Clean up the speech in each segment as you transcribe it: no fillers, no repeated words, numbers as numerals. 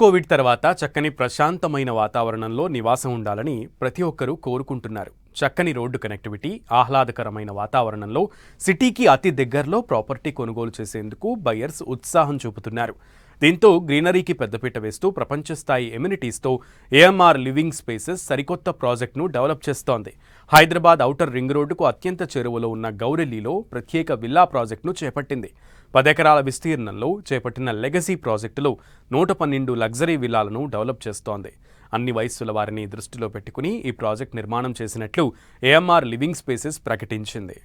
Covid తర్వాత చక్కని ప్రశాంతమైన వాతావరణంలో నివాసం ఉండాలని ప్రతి ఒక్కరూ కోరుకుంటున్నారు. చక్కని రోడ్డు కనెక్టివిటీ, ఆహ్లాదకరమైన వాతావరణంలో సిటీకి అతి దగ్గరలో ప్రాపర్టీ కొనుగోలు చేసేందుకు బయర్స్ ఉత్సాహం చూపుతున్నారు. దీంతో గ్రీనరీకి పెద్దపీట వేస్తూ ప్రపంచ స్థాయి ఎమ్యూనిటీస్తో ఏఎంఆర్ లివింగ్ స్పేసెస్ సరికొత్త ప్రాజెక్టును డెవలప్ చేస్తోంది. హైదరాబాద్ ఔటర్ రింగ్ రోడ్డుకు అత్యంత చేరువలో ఉన్న గౌరెల్లిలో ప్రత్యేక విల్లా ప్రాజెక్టును చేపట్టింది. 10 ఎకరాల విస్తీర్ణంలో చేపట్టిన లెగసీ ప్రాజెక్టులో 112 లగ్జరీ విల్లాలను డెవలప్ చేస్తోంది. అన్ని వయస్సుల వారిని దృష్టిలో పెట్టుకుని ఈ ప్రాజెక్ట్ నిర్మాణం చేసినట్లు ఏఎంఆర్ లివింగ్ స్పేసెస్ ప్రకటించింది.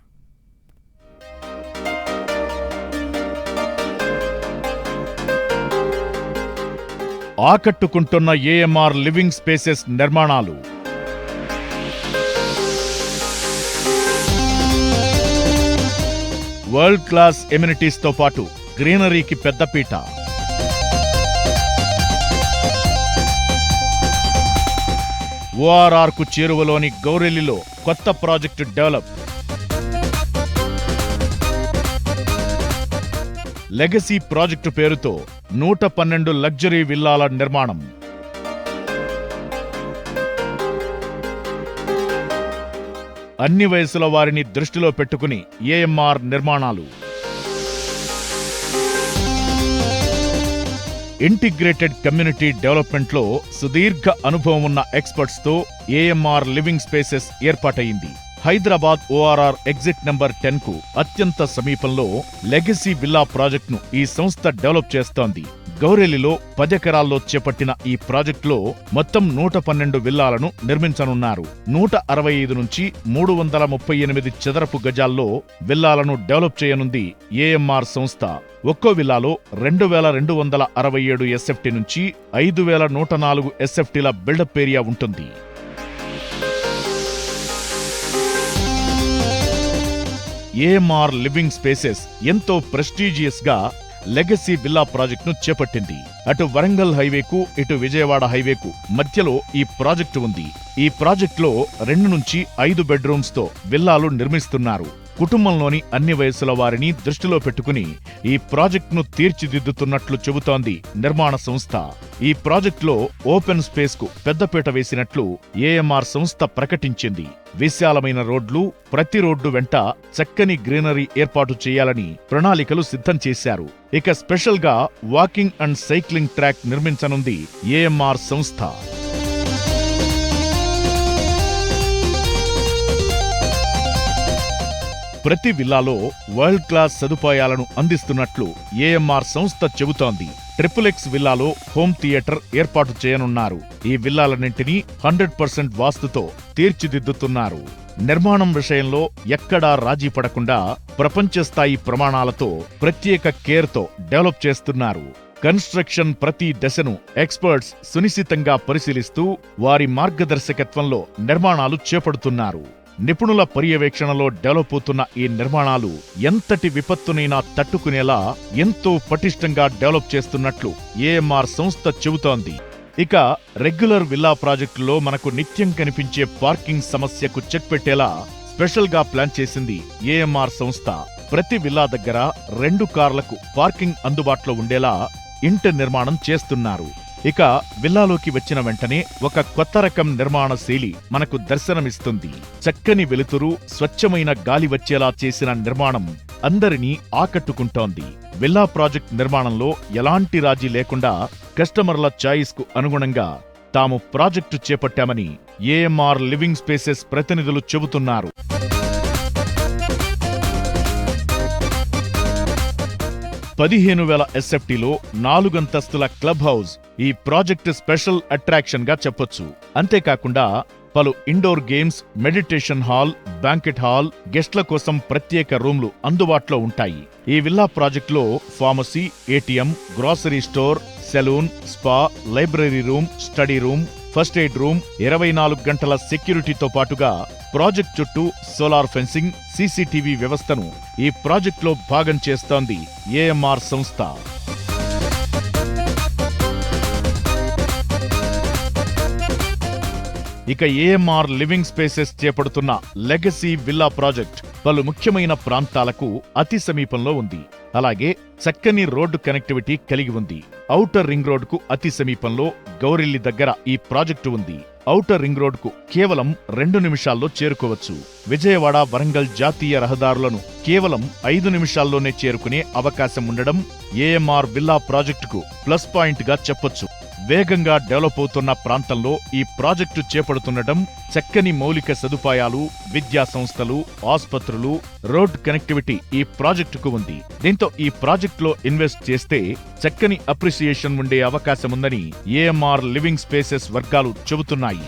ఆకట్టుకుంటున్న ఏఎంఆర్ లివింగ్ స్పేసెస్ నిర్మాణాలు వరల్డ్ క్లాస్ ఎమ్యూనిటీస్తో పాటు గ్రీనరీకి పెద్దపీట. ఓఆర్ఆర్కు చేరువలోని గౌరెల్లిలో కొత్త ప్రాజెక్టు డెవలప్. లెగసీ ప్రాజెక్టు పేరుతో 112 లగ్జరీ విల్లాల నిర్మాణం. అన్ని వయసుల వారిని దృష్టిలో పెట్టుకుని ఏఎంఆర్ నిర్మాణాలు. ఇంటిగ్రేటెడ్ కమ్యూనిటీ డెవలప్మెంట్లో సుదీర్ఘ అనుభవం ఉన్న ఎక్స్పర్ట్స్తో ఏఎంఆర్ లివింగ్ స్పేసెస్ ఏర్పాటయింది. హైదరాబాద్ ఓఆర్ఆర్ ఎగ్జిట్ నెంబర్ 10కు అత్యంత సమీపంలో లెగసీ విల్లా ప్రాజెక్టును ఈ సంస్థ డెవలప్ చేస్తోంది. గౌరెల్లిలో 10 ఎకరాల్లో చేపట్టిన ఈ ప్రాజెక్టులో మొత్తం 112 విల్లాలను నిర్మించనున్నారు. 165 నుంచి 338 చదరపు గజాల్లో విల్లాలను డెవలప్ చేయనుంది ఏఎంఆర్ సంస్థ. ఒక్కో విల్లాలో 2267 ఎస్ఎఫ్టీ నుంచి 5104 ఎస్ఎఫ్టీల బిల్డప్ ఏరియా ఉంటుంది. ఏఎంఆర్ లివింగ్ స్పేసెస్ ఎంతో ప్రెస్టీజియస్ గా లెగసీ విల్లా ప్రాజెక్టును చేపట్టింది. అటు వరంగల్ హైవేకు, ఇటు విజయవాడ హైవేకు మధ్యలో ఈ ప్రాజెక్టు ఉంది. ఈ ప్రాజెక్టులో 2 నుంచి 5 బెడ్రూమ్స్ తో విల్లాలు నిర్మిస్తున్నారు. కుటుంబంలోని అన్ని వయసుల వారిని దృష్టిలో పెట్టుకుని ఈ ప్రాజెక్టును తీర్చిదిద్దుతున్నట్లు చెబుతోంది నిర్మాణ సంస్థ. ఈ ప్రాజెక్టులో ఓపెన్ స్పేస్ కు పెద్దపీట వేసినట్లు ఏఎంఆర్ సంస్థ ప్రకటించింది. విశాలమైన రోడ్లు, ప్రతి రోడ్డు వెంట చక్కని గ్రీనరీ ఏర్పాటు చేయాలని ప్రణాళికలు సిద్ధం చేశారు. ఇక స్పెషల్ గా వాకింగ్ అండ్ సైక్లింగ్ ట్రాక్ నిర్మించనుంది ఏఎంఆర్ సంస్థ. ప్రతి విల్లాలో వరల్డ్ క్లాస్ సదుపాయాలను అందిస్తున్నట్లు ఏఎంఆర్ సంస్థ చెబుతోంది. ట్రిపుల్-ఎక్స్ విల్లాలో హోమ్ థియేటర్ ఏర్పాటు చేయనున్నారు. ఈ విల్లాలన్నింటినీ 100% వాస్తుతో తీర్చిదిద్దుతున్నారు. నిర్మాణం విషయంలో ఎక్కడా రాజీ పడకుండా ప్రపంచ స్థాయి ప్రమాణాలతో ప్రత్యేక కేర్తో డెవలప్ చేస్తున్నారు. కన్స్ట్రక్షన్ ప్రతి దశను ఎక్స్పర్ట్స్ సునిశితంగా పరిశీలిస్తూ వారి మార్గదర్శకత్వంలో నిర్మాణాలు చేపడుతున్నారు. నిపుణుల పర్యవేక్షణలో డెవలప్ అవుతున్న ఈ నిర్మాణాలు ఎంతటి విపత్తునైనా తట్టుకునేలా ఎంతో పటిష్టంగా డెవలప్ చేస్తున్నట్లు ఏఎంఆర్ సంస్థ చెబుతోంది. ఇక రెగ్యులర్ విల్లా ప్రాజెక్టులో మనకు నిత్యం కనిపించే పార్కింగ్ సమస్యకు చెక్ పెట్టేలా స్పెషల్ గా ప్లాన్ చేసింది ఏఎంఆర్ సంస్థ. ప్రతి విల్లా దగ్గర 2 కార్లకు పార్కింగ్ అందుబాటులో ఉండేలా ఇంటి నిర్మాణం చేస్తున్నారు. ఇక విల్లాలోకి వచ్చిన వెంటనే ఒక కొత్త రకం నిర్మాణ శైలి మనకు దర్శనమిస్తుంది. చక్కని వెలుతురు, స్వచ్ఛమైన గాలి వచ్చేలా చేసిన నిర్మాణం అందరినీ ఆకట్టుకుంటోంది. విల్లా ప్రాజెక్ట్ నిర్మాణంలో ఎలాంటి రాజీ లేకుండా కస్టమర్ల చాయిస్ కు అనుగుణంగా తాము ప్రాజెక్టు చేపట్టామని ఏఎంఆర్ లివింగ్ స్పేసెస్ ప్రతినిధులు చెబుతున్నారు. 15,000 ఎస్ఎఫ్టీలో 4 అంతస్తుల క్లబ్ హౌస్ ఈ ప్రాజెక్టు స్పెషల్ అట్రాక్షన్ గా చెప్పొచ్చు. అంతేకాకుండా పలు indoor games, meditation hall, banquet hall, గెస్ట్ల కోసం ప్రత్యేక రూమ్లు అందుబాటులో ఉంటాయి. ఈ విల్లా ప్రాజెక్టులో pharmacy, ATM, grocery store, salon, spa, library room, study room, first aid room, 24 గంటల సెక్యూరిటీతో పాటుగా ప్రాజెక్ట్ చుట్టూ సోలార్ ఫెన్సింగ్, సీసీటీవీ వ్యవస్థను ఈ ప్రాజెక్టులో భాగం చేస్తోంది ఏఎంఆర్ సంస్థ. ఇక ఏఎంఆర్ లివింగ్ స్పేసెస్ చేపడుతున్న లెగసీ విల్లా ప్రాజెక్ట్ పలు ముఖ్యమైన ప్రాంతాలకు అతి సమీపంలో ఉంది. అలాగే చక్కని రోడ్డు కనెక్టివిటీ కలిగి ఉంది. ఔటర్ రింగ్ రోడ్డుకు అతి సమీపంలో గౌరిల్లి దగ్గర ఈ ప్రాజెక్టు ఉంది. ఔటర్ రింగ్ రోడ్డుకు కేవలం 2 నిమిషాల్లో చేరుకోవచ్చు. విజయవాడ వరంగల్ జాతీయ రహదారులను కేవలం 5 నిమిషాల్లోనే చేరుకునే అవకాశం ఉండడం ఏఎంఆర్ విల్లా ప్రాజెక్టుకు ప్లస్ పాయింట్ గా చెప్పొచ్చు. వేగంగా డెవలప్ అవుతున్న ప్రాంతంలో ఈ ప్రాజెక్టు చేపడుతుండటం, చక్కని మౌలిక సదుపాయాలు, విద్యా సంస్థలు, ఆస్పత్రులు, రోడ్ కనెక్టివిటీ ఈ ప్రాజెక్టుకు ఉంది. దీంతో ఈ ప్రాజెక్టులో ఇన్వెస్ట్ చేస్తే చక్కని అప్రిసియేషన్ ఉండే అవకాశముందని ఏఎంఆర్ లివింగ్ స్పేసెస్ వర్గాలు చెబుతున్నాయి.